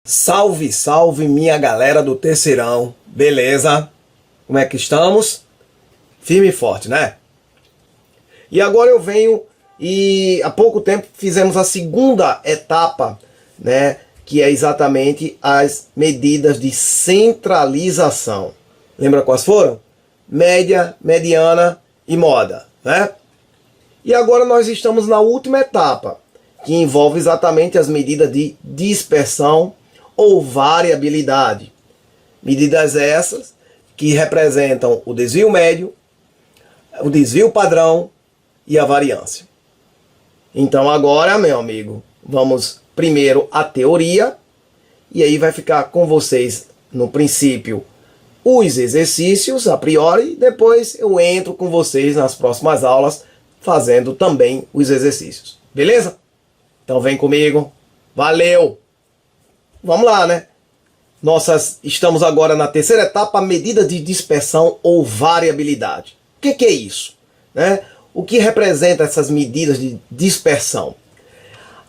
Salve, salve minha galera do terceirão, beleza? Como é que estamos? Firme e forte, né? E agora eu venho e há pouco tempo fizemos a segunda etapa, né? Que é exatamente as medidas de centralização. Lembra quais foram? Média, mediana e moda, né? E agora nós estamos na última etapa, que envolve exatamente as medidas de dispersão ou variabilidade. Medidas essas que representam o desvio médio, o desvio padrão e a variância. Então agora, meu amigo, vamos primeiro à teoria, e aí vai ficar com vocês, no princípio, os exercícios a priori, depois eu entro com vocês nas próximas aulas, fazendo também os exercícios. Beleza? Então vem comigo. Valeu! Vamos lá, né? Estamos agora na terceira etapa, medida de dispersão ou variabilidade. O que é isso? Né? O que representa essas medidas de dispersão?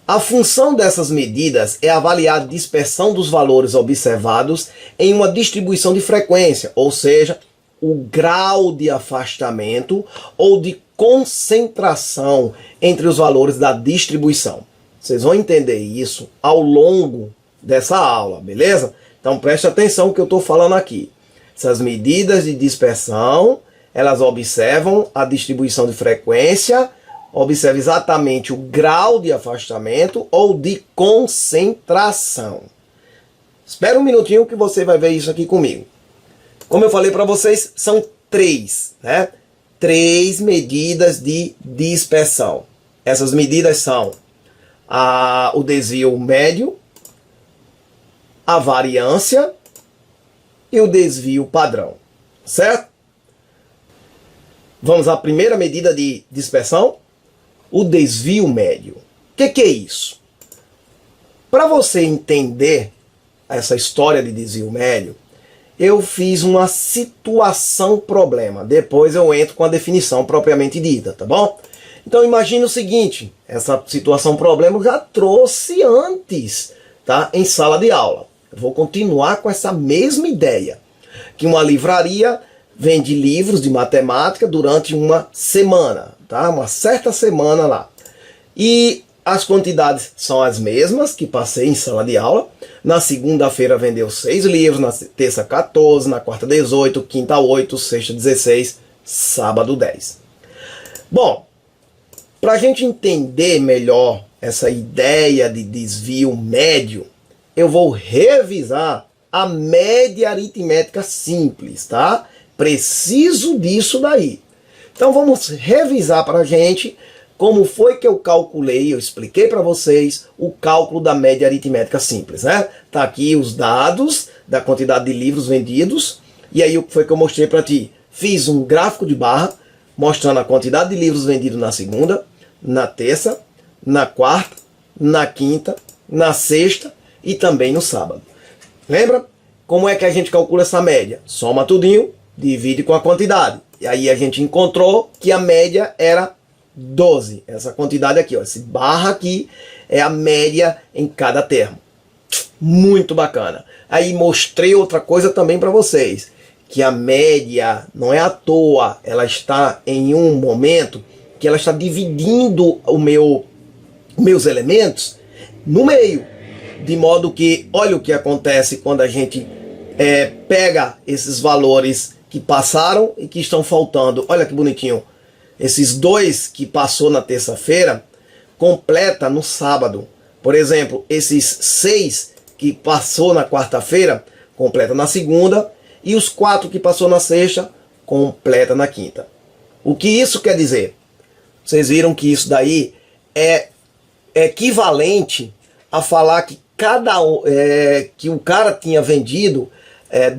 A função dessas medidas é avaliar a dispersão dos valores observados em uma distribuição de frequência, ou seja, o grau de afastamento ou de concentração entre os valores da distribuição. Vocês vão entender isso ao longo dessa aula, beleza? Então preste atenção no que eu estou falando aqui. Essas medidas de dispersão, elas observam a distribuição de frequência, observa exatamente o grau de afastamento ou de concentração. Espera um minutinho que você vai ver isso aqui comigo. Como eu falei para vocês, são três, né? Três medidas de dispersão. Essas medidas são o desvio médio, a variância e o desvio padrão, certo? Vamos à primeira medida de dispersão, o desvio médio. O que é isso? Para você entender essa história de desvio médio, eu fiz uma situação-problema. Depois eu entro com a definição propriamente dita, tá bom? Então imagine o seguinte, essa situação-problema eu já trouxe antes, tá? Em sala de aula. Eu vou continuar com essa mesma ideia, que uma livraria vende livros de matemática durante uma semana, tá? Uma certa semana lá. E as quantidades são as mesmas que passei em sala de aula. Na segunda-feira vendeu 6 livros, na terça 14, na quarta 18, quinta 8, sexta 16, sábado 10. Bom, para a gente entender melhor essa ideia de desvio médio, eu vou revisar a média aritmética simples, tá? Preciso disso daí. Então vamos revisar para a gente como foi que eu calculei, eu expliquei para vocês o cálculo da média aritmética simples, né? Tá aqui os dados da quantidade de livros vendidos, e aí o que foi que eu mostrei para ti? Fiz um gráfico de barra mostrando a quantidade de livros vendidos na segunda, na terça, na quarta, na quinta, na sexta e também no sábado. Lembra? Como é que a gente calcula essa média? Soma tudinho, divide com a quantidade. E aí a gente encontrou que a média era 12. Essa quantidade aqui, ó, esse barra aqui é a média em cada termo. Muito bacana. Aí mostrei outra coisa também para vocês, que a média não é à toa, ela está em um momento que ela está dividindo meus elementos no meio, de modo que, olha o que acontece quando a gente pega esses valores que passaram e que estão faltando. Olha que bonitinho. Esses 2 que passou na terça-feira, completa no sábado. Por exemplo, esses 6 que passou na quarta-feira, completa na segunda. E os 4 que passou na sexta, completa na quinta. O que isso quer dizer? Vocês viram que isso daí é equivalente a falar que que o cara tinha vendido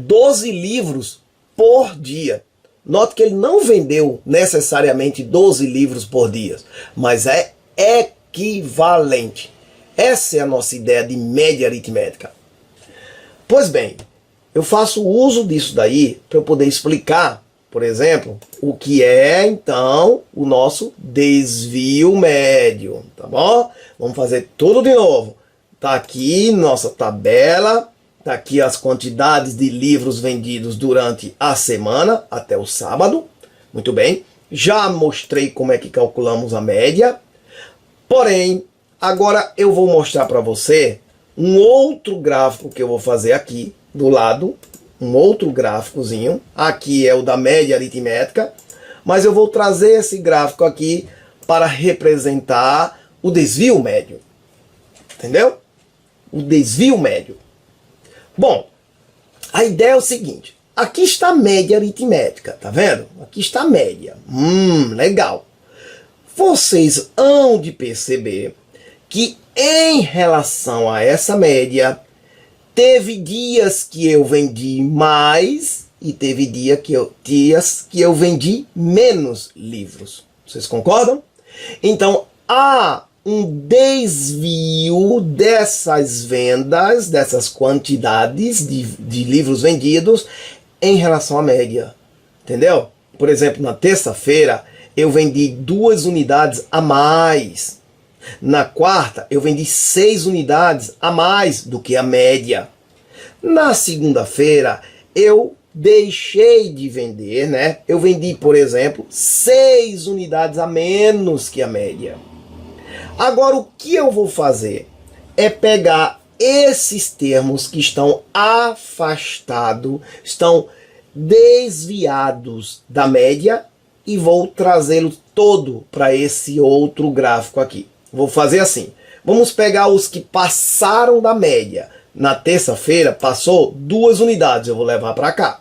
12 livros por dia. Note que ele não vendeu necessariamente 12 livros por dia, mas é equivalente. Essa é a nossa ideia de média aritmética. Pois bem, eu faço uso disso daí para eu poder explicar, por exemplo, o que é então o nosso desvio médio, tá bom? Vamos fazer tudo de novo. tá aqui nossa tabela, tá aqui as quantidades de livros vendidos durante a semana até o sábado. Muito bem, já mostrei como é que calculamos a média. Porém, agora eu vou mostrar para você um outro gráfico que eu vou fazer aqui do lado, um outro gráficozinho. Aqui é o da média aritmética, mas eu vou trazer esse gráfico aqui para representar o desvio médio. Entendeu? O desvio médio. Bom, a ideia é o seguinte. Aqui está a média aritmética, tá vendo? Aqui está a média. Legal. Vocês hão de perceber que em relação a essa média, teve dias que eu vendi mais e teve dias que eu vendi menos livros. Vocês concordam? Então, há um desvio dessas vendas, dessas quantidades de livros vendidos em relação à média. Entendeu? Por exemplo, na terça-feira, eu vendi 2 unidades a mais. Na quarta, eu vendi 6 unidades a mais do que a média. Na segunda-feira, eu deixei de vender, né? Eu vendi, por exemplo, 6 unidades a menos que a média. Agora, o que eu vou fazer é pegar esses termos que estão afastados, estão desviados da média e vou trazê-lo todo para esse outro gráfico aqui. Vou fazer assim. Vamos pegar os que passaram da média. Na terça-feira passou 2 unidades, eu vou levar para cá.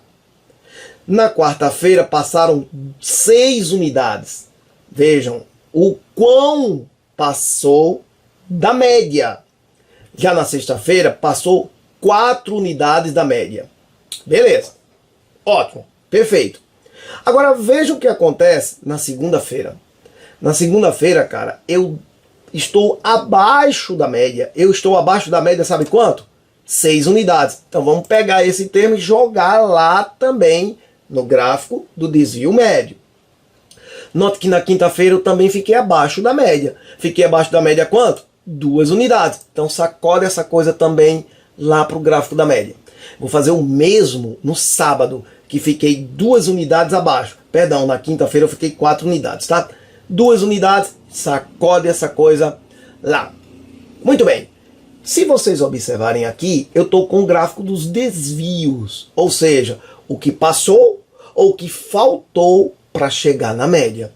Na quarta-feira passaram 6 unidades. Vejam o quão passou da média. Já na sexta-feira passou 4 unidades da média. Beleza. Ótimo. Perfeito. Agora veja o que acontece na segunda-feira. Na segunda-feira, cara, eu estou abaixo da média. Eu estou abaixo da média, sabe quanto? 6 unidades. Então vamos pegar esse termo e jogar lá também no gráfico do desvio médio. Note que na quinta-feira eu também fiquei abaixo da média. Fiquei abaixo da média quanto? 2 unidades. Então sacode essa coisa também lá para o gráfico da média. Vou fazer o mesmo no sábado, que fiquei 2 unidades abaixo. Perdão, na quinta-feira eu fiquei 4 unidades, tá? 2 unidades, sacode essa coisa lá. Muito bem. Se vocês observarem aqui, eu estou com o gráfico dos desvios. Ou seja, o que passou ou o que faltou para chegar na média.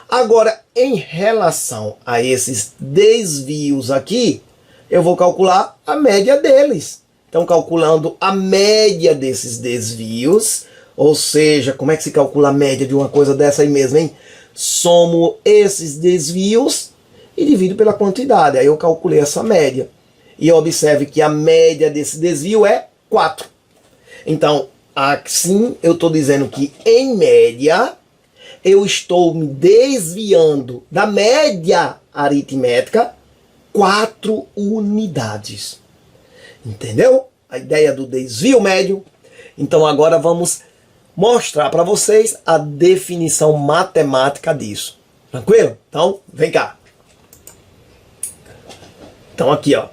Agora, em relação a esses desvios aqui, eu vou calcular a média deles. Então, calculando a média desses desvios, ou seja, como é que se calcula a média de uma coisa dessa aí mesmo, hein? Somo esses desvios e divido pela quantidade. Aí eu calculei essa média. E observe que a média desse desvio é 4. Então, assim, eu estou dizendo que, em média, eu estou me desviando da média aritmética 4 unidades. Entendeu? A ideia do desvio médio. Então agora vamos mostrar para vocês a definição matemática disso. Tranquilo? Então, vem cá. Então aqui, ó,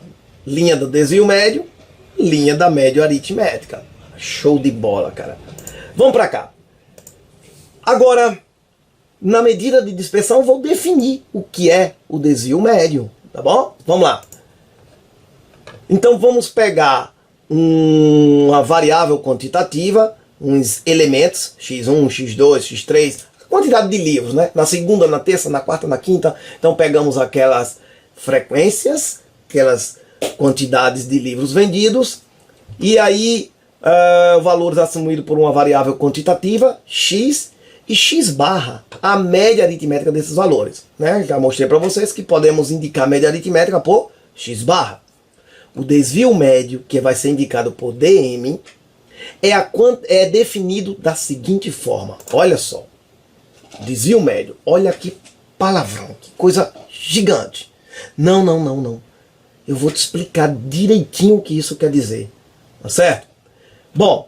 linha do desvio médio, linha da média aritmética. Show de bola, cara. Vamos para cá. Agora, na medida de dispersão, eu vou definir o que é o desvio médio, tá bom? Vamos lá. Então vamos pegar uma variável quantitativa, uns elementos, x1, x2, x3, a quantidade de livros, né? Na segunda, na terça, na quarta, na quinta. Então pegamos aquelas frequências, aquelas quantidades de livros vendidos, e aí valores assumidos por uma variável quantitativa, x, e x barra, a média aritmética desses valores, né? Já mostrei para vocês que podemos indicar a média aritmética por x barra. O desvio médio, que vai ser indicado por dm, é definido da seguinte forma. Olha só. Desvio médio. Olha que palavrão. Que coisa gigante. Não. Eu vou te explicar direitinho o que isso quer dizer. Tá certo? Bom,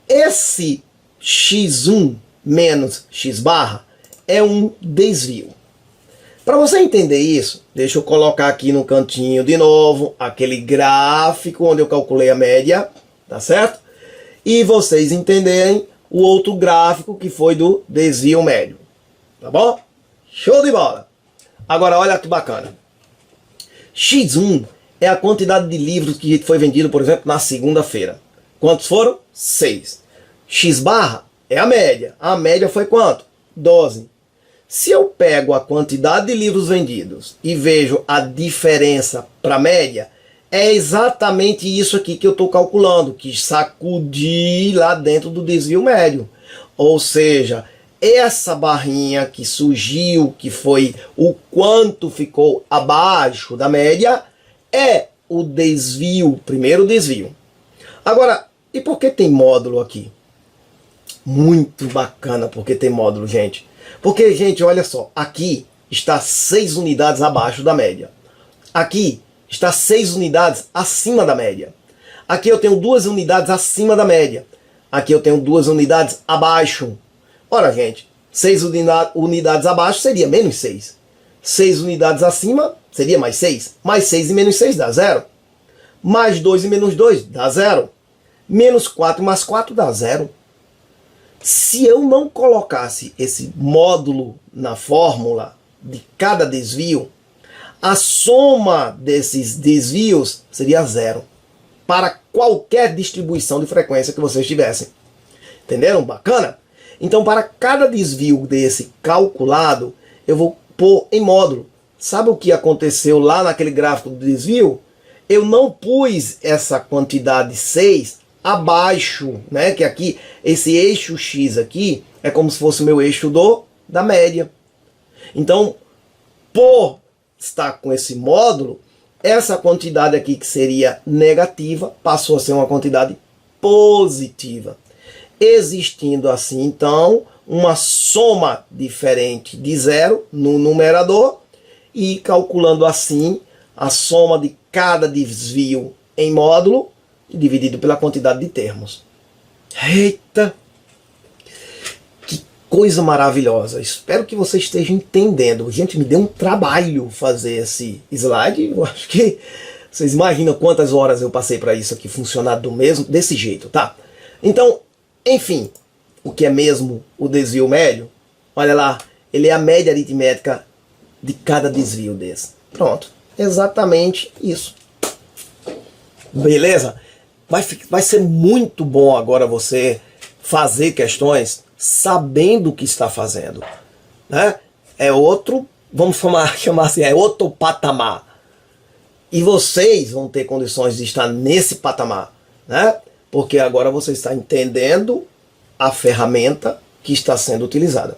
esse x1 menos x barra é um desvio. Para você entender isso, deixa eu colocar aqui no cantinho de novo aquele gráfico onde eu calculei a média, tá certo? E vocês entenderem o outro gráfico que foi do desvio médio, tá bom? Show de bola! Agora olha que bacana. X1 é a quantidade de livros que foi vendido, por exemplo, na segunda-feira. Quantos foram? 6. X barra é a média. A média foi quanto? 12. Se eu pego a quantidade de livros vendidos e vejo a diferença para a média, é exatamente isso aqui que eu estou calculando, que sacudi lá dentro do desvio médio. Ou seja, essa barrinha que surgiu, que foi o quanto ficou abaixo da média, é o desvio, primeiro desvio. Agora, e por que tem módulo aqui? Muito bacana porque tem módulo, gente. Porque, gente, olha só, aqui está 6 unidades abaixo da média. Aqui está 6 unidades acima da média. Aqui eu tenho 2 unidades acima da média. Aqui eu tenho 2 unidades abaixo. Ora, gente, 6 unidades abaixo seria menos 6. 6 unidades acima seria mais 6. Mais 6 e menos 6 dá 0. Mais 2 e menos 2 dá 0. Menos 4 mais 4 dá 0. Se eu não colocasse esse módulo na fórmula de cada desvio, a soma desses desvios seria 0. Para qualquer distribuição de frequência que vocês tivessem. Entenderam? Bacana? Então, para cada desvio desse calculado, eu vou pôr em módulo. Sabe o que aconteceu lá naquele gráfico do desvio? Eu não pus essa quantidade 6 abaixo, né? Que aqui, esse eixo X aqui, é como se fosse o meu eixo da média. Então, por estar com esse módulo, essa quantidade aqui que seria negativa, passou a ser uma quantidade positiva. Existindo assim, então, uma soma diferente de 0 no numerador e calculando assim a soma de cada desvio em módulo dividido pela quantidade de termos. Eita! Que coisa maravilhosa! Espero que você esteja entendendo. Gente, me deu um trabalho fazer esse slide. Eu acho que vocês imaginam quantas horas eu passei para isso aqui funcionar desse jeito, tá? Então, enfim, o que é mesmo o desvio médio? Olha lá, ele é a média aritmética de cada desvio desse. Pronto, exatamente isso. Beleza? Vai ser muito bom agora você fazer questões sabendo o que está fazendo, né? É outro, vamos chamar assim, é outro patamar. E vocês vão ter condições de estar nesse patamar, né? Porque agora você está entendendo a ferramenta que está sendo utilizada.